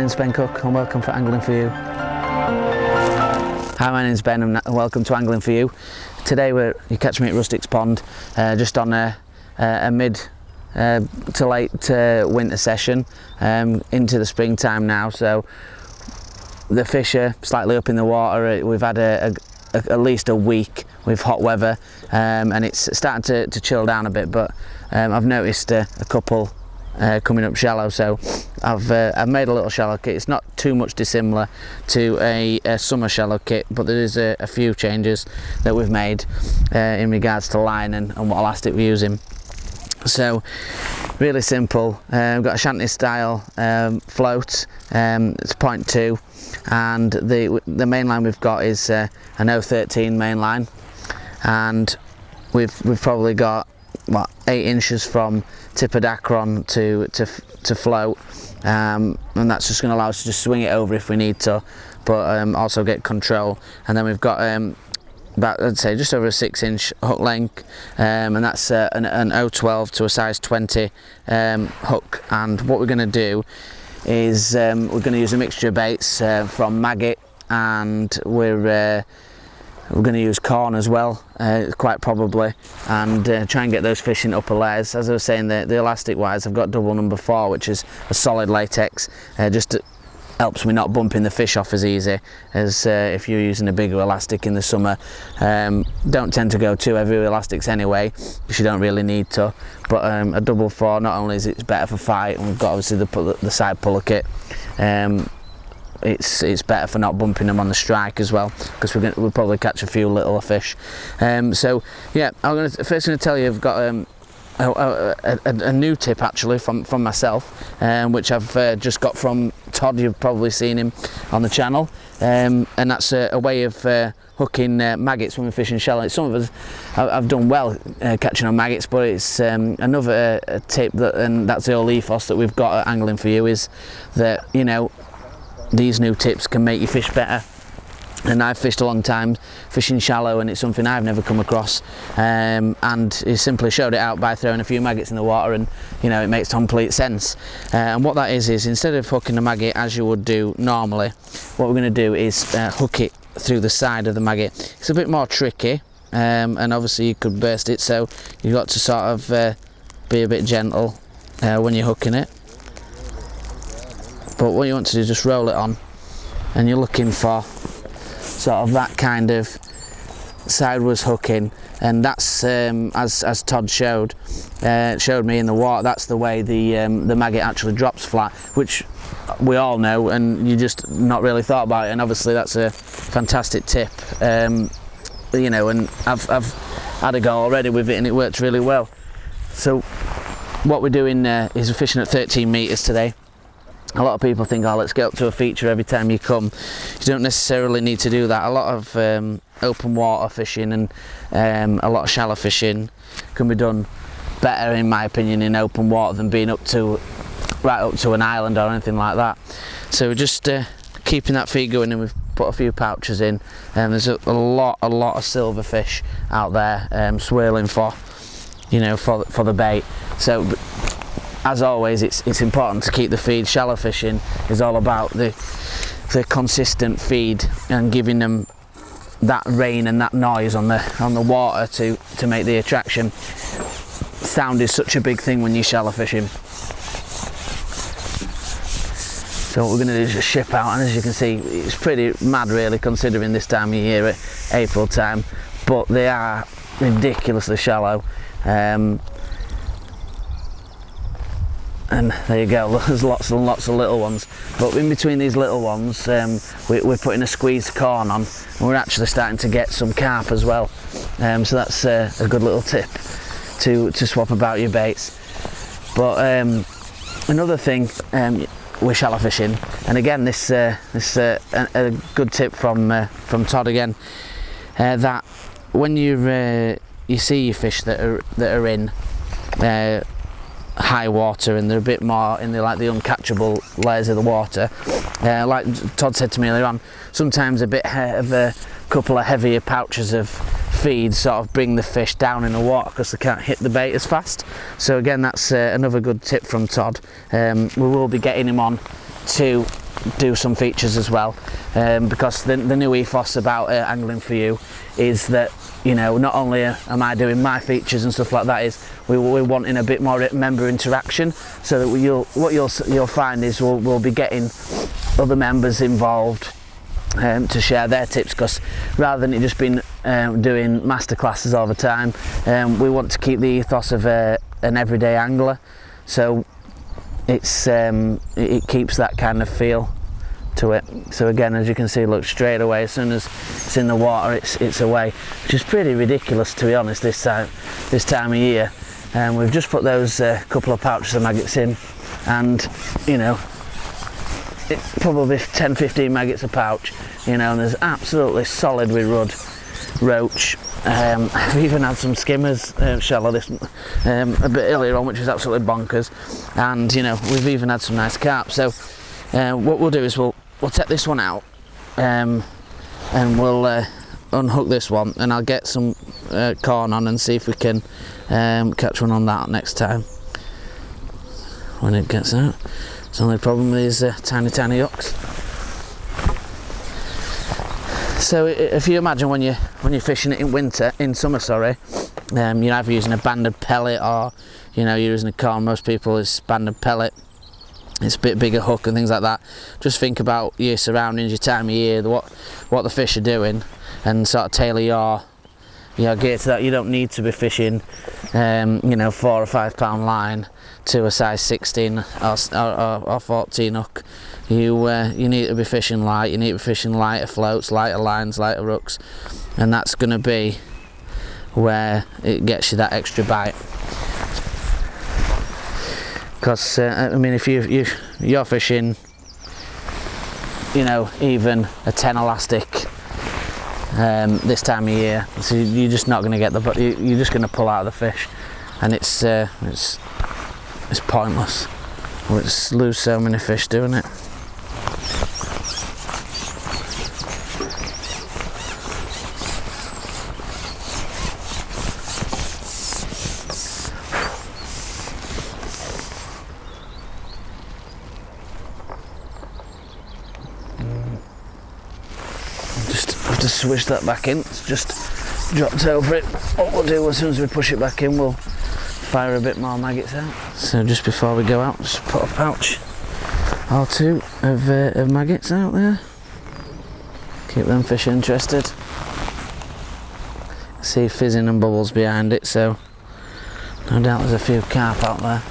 name's Ben Cook and welcome to Angling For You. Hi, my name's Ben and welcome to Angling For You. Today you catch me at Rustic's Pond, just on a mid to late winter session, into the springtime now, so the fish are slightly up in the water. We've had at least a week with hot weather, and it's starting to chill down a bit, but I've noticed a couple coming up shallow, so I've made a little shallow kit. It's not too much dissimilar to a summer shallow kit, but there is a few changes that we've made in regards to line and what elastic we're using. So really simple. We've got a shanty style float. It's 0.2, and the main line we've got is an 013 main line, and we've probably got what 8 inches from tip of dacron to float, and that's just going to allow us to just swing it over if we need to, but also get control. And then we've got about, I'd say, just over a 6-inch hook length, and that's an 012 to a size 20 hook. And what we're going to do is we're going to use a mixture of baits from maggot, and we're going to use corn as well, quite probably, and try and get those fish in upper layers. As I was saying, the elastic wise, I've got double number 4, which is a solid latex, just helps me not bumping the fish off as easy as if you're using a bigger elastic in the summer. Don't tend to go too heavy with elastics anyway, because you don't really need to, but a double 4, not only is it better for fight, and we've got obviously the side puller kit, it's better for not bumping them on the strike as well, because we'll probably catch a few littler fish. So yeah, I'm first going to tell you I've got a new tip actually from myself, which I've just got from Todd. You've probably seen him on the channel, and that's a way of hooking maggots when we're fishing shallow. Some of us I've done well catching on maggots, but it's another tip and that's the whole ethos that we've got at Angling For You, is that, you know, these new tips can make you fish better. And I've fished a long time fishing shallow, and it's something I've never come across, and he simply showed it out by throwing a few maggots in the water, and you know, it makes complete sense. And what that is instead of hooking the maggot as you would do normally, what we're going to do is hook it through the side of the maggot. It's a bit more tricky, and obviously you could burst it, so you've got to sort of be a bit gentle when you're hooking it. But what you want to do is just roll it on, and you're looking for sort of that kind of sideways hooking, and that's as Todd showed me in the water, that's the way the maggot actually drops flat, which we all know, and you just not really thought about it. And obviously that's a fantastic tip, you know, and I've had a go already with it, and it works really well. So what we're doing is we're fishing at 13 meters today. A lot of people think, oh, let's get up to a feature every time you come. You don't necessarily need to do that. A lot of open water fishing and a lot of shallow fishing can be done better, in my opinion, in open water than being right up to an island or anything like that. So we're just keeping that feed going, and we've put a few pouches in, and there's a lot of silverfish out there swirling for, you know, for the bait. So as always, it's important to keep the feed. Shallow fishing is all about the consistent feed and giving them that rain and that noise on the water to make the attraction. Sound is such a big thing when you're shallow fishing. So what we're going to do is just ship out, and as you can see, it's pretty mad really, considering this time of year at April time, but they are ridiculously shallow. And there you go, there's lots and lots of little ones, but in between these little ones we're putting a squeezed corn on, and we're actually starting to get some carp as well, so that's a good little tip to swap about your baits. But another thing with shallow fishing, and again this a good tip from Todd again, that when you see your fish that are in high water, and they're a bit more in the uncatchable layers of the water, like Todd said to me earlier on, sometimes a bit of a couple of heavier pouches of feed sort of bring the fish down in the water because they can't hit the bait as fast. So again, that's another good tip from Todd. We will be getting him on to do some features as well, because the new ethos about Angling For You is that, you know, not only am I doing my features and stuff like that, is we're wanting a bit more member interaction, so that what you'll find is we'll be getting other members involved to share their tips, because rather than it just being doing masterclasses all the time, we want to keep the ethos of an everyday angler, so it keeps that kind of feel to it. So again, as you can see, look, straight away, as soon as it's in the water, it's away, which is pretty ridiculous, to be honest, this time of year. We've just put those couple of pouches of maggots in, and you know, it's probably 10-15 maggots a pouch, you know, and there's absolutely solid with rudd, roach. I've even had some skimmers shallow this a bit earlier on, which is absolutely bonkers, and you know, we've even had some nice carp. So what we'll do is we'll take this one out, and we'll unhook this one, and I'll get some corn on and see if we can catch one on that next time when it gets out. It's only problem with these tiny hooks. So if you imagine when you're fishing it in summer, you're either using a banded pellet, or you know, you're using a corn. Most people is banded pellet. It's a bit bigger hook and things like that. Just think about your surroundings, your time of year, what the fish are doing, and sort of tailor your gear to that. You don't need to be fishing, you know, 4 or 5 pound line to a size 16 or 14 hook. You need to be fishing light. You need to be fishing lighter floats, lighter lines, lighter hooks, and that's going to be where it gets you that extra bite. Because I mean, if you're fishing, you know, even a 10 elastic this time of year, so you're just not going to get you're just going to pull out of the fish, and it's pointless. We'll just lose so many fish doing it. Switch that back in. It's just dropped over it. What we'll do as soon as we push it back in, we'll fire a bit more maggots out. So just before we go out, just put a pouch or two of maggots out there. Keep them fish interested. See fizzing and bubbles behind it, so no doubt there's a few carp out there.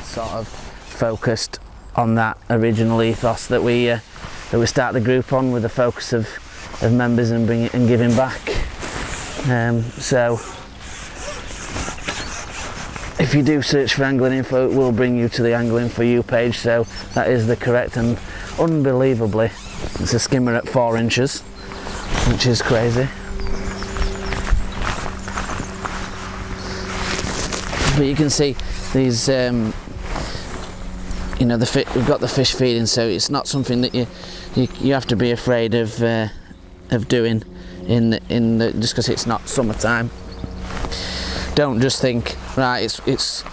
Sort of focused on that original ethos that we start the group on, with the focus of members and giving back. So if you do search for angling info, it will bring you to the Angling For You page. So that is the correct, and unbelievably, it's a skimmer at 4 inches, which is crazy. But you can see these. You know, we've got the fish feeding, so it's not something that you have to be afraid of doing just because it's not summertime. Don't just think, right, it's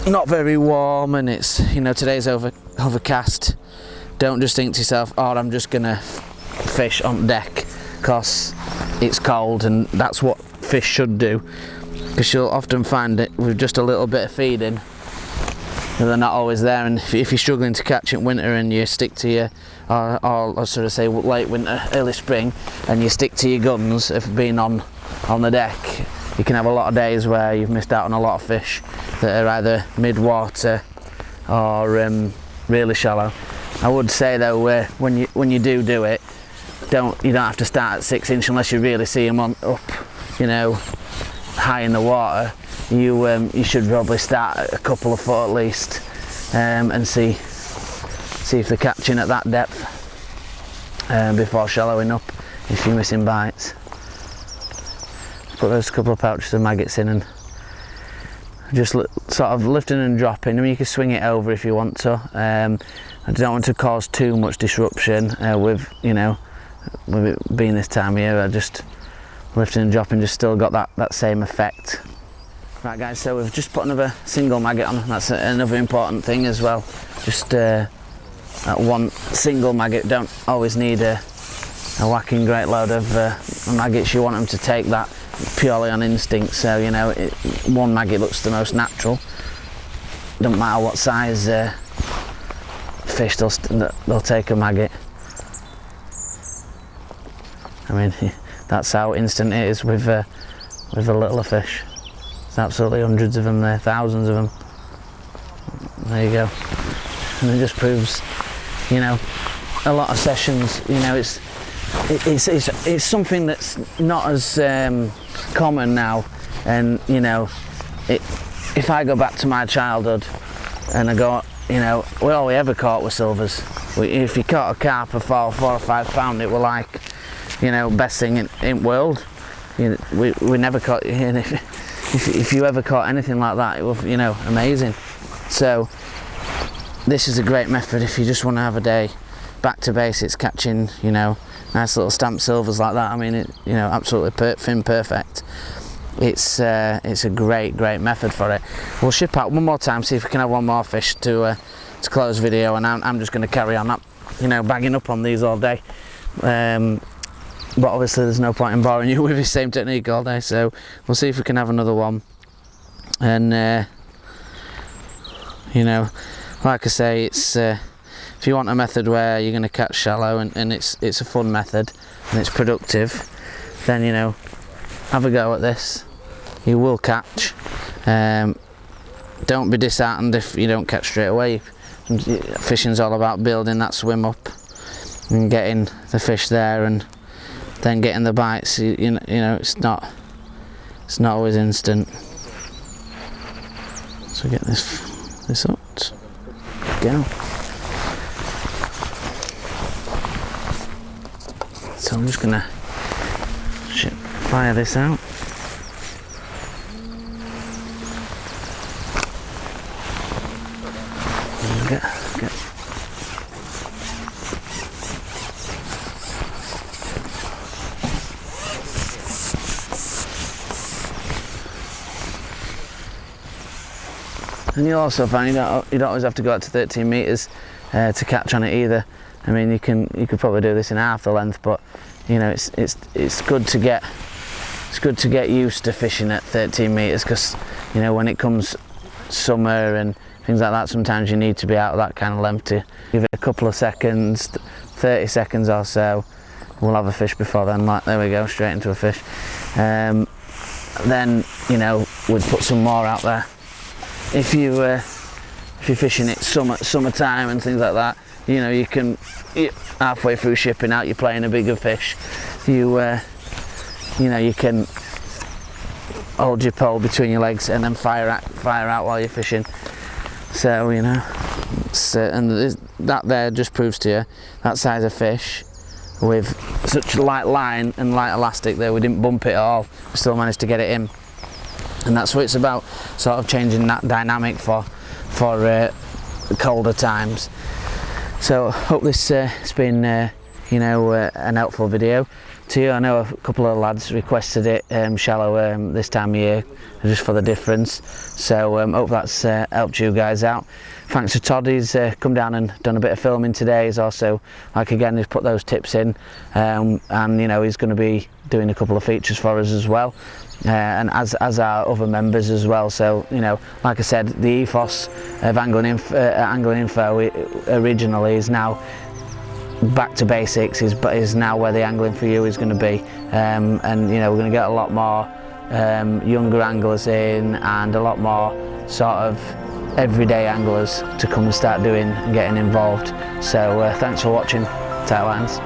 not very warm and it's, you know, today's overcast. Don't just think to yourself, oh, I'm just gonna fish on deck because it's cold, and that's what fish should do, because you'll often find it with just a little bit of feeding, they're not always there. And if you're struggling to catch it in winter and you stick to your, or sort of say late winter, early spring, and you stick to your guns of being on the deck, you can have a lot of days where you've missed out on a lot of fish that are either mid-water or really shallow. I would say though, when you do it, you don't have to start at 6 inch unless you really see them up, you know, high in the water. You should probably start at a couple of foot at least, and see if they're catching at that depth before shallowing up if you're missing bites. Put those couple of pouches of maggots in and just sort of lifting and dropping. I mean, you can swing it over if you want to. I don't want to cause too much disruption with, you know, with it being this time of year, I just lifting and dropping just still got that same effect. Right guys, so we've just put another single maggot on. That's another important thing as well. Just that one single maggot. Don't always need a whacking great load of maggots. You want them to take that purely on instinct. So you know, one maggot looks the most natural. Doesn't matter what size fish, they'll take a maggot. I mean, that's how instant it is with a littler fish. There's absolutely hundreds of them there, thousands of them. There you go. And it just proves, you know, a lot of sessions. You know, it's something that's not as common now. And you know, if I go back to my childhood and I go, you know, all we ever caught were silvers. If you caught a carp of 4 or 5 pound, it were like, you know, best thing in world. You know, we never caught. You know, if you ever caught anything like that, it was, you know, amazing. So this is a great method if you just want to have a day back to basics, catching, you know, nice little stamped silvers like that. I mean, you know, absolutely fin perfect. It's a great method for it. We'll ship out one more time, see if we can have one more fish to close video, and I'm just going to carry on up, you know, bagging up on these all day. But obviously there's no point in boring you with the same technique all day, so we'll see if we can have another one. And you know, like I say, it's if you want a method where you're going to catch shallow and it's a fun method and it's productive, then you know, have a go at this. You will catch. Don't be disheartened if you don't catch straight away. Fishing's all about building that swim up and getting the fish there, and then getting the bites. You know, it's not always instant. So get this up. Go. So I'm just gonna fire this out. And get And you'll also find you don't always have to go out to 13 metres to catch on it either. I mean, you could probably do this in half the length, but you know, it's good to get used to fishing at 13 metres, because you know, when it comes summer and things like that, sometimes you need to be out of that kind of length. To give it a couple of seconds, 30 seconds or so, we'll have a fish before then. Like, there we go, straight into a fish. Then you know, we'd put some more out there. If you're fishing it summertime and things like that, you know, halfway through shipping out, you're playing a bigger fish. You know, you can hold your pole between your legs and then fire out while you're fishing. So you know, and that there just proves to you that size of fish with such light line and light elastic there, we didn't bump it at all. We still managed to get it in. And that's what it's about, sort of changing that dynamic for colder times. So hope this has been you know, an helpful video to you. I know a couple of lads requested it shallow this time of year, just for the difference. So hope that's helped you guys out. Thanks to Todd, he's come down and done a bit of filming today. He's also, like again, he's put those tips in, and you know, he's going to be doing a couple of features for us as well. And as our other members as well. So you know, like I said, the ethos of Angling Info originally is now back to basics, is now where the Angling for You is going to be. And you know, we're going to get a lot more younger anglers in, and a lot more sort of everyday anglers to come and start doing and getting involved. So thanks for watching, Tight Lines.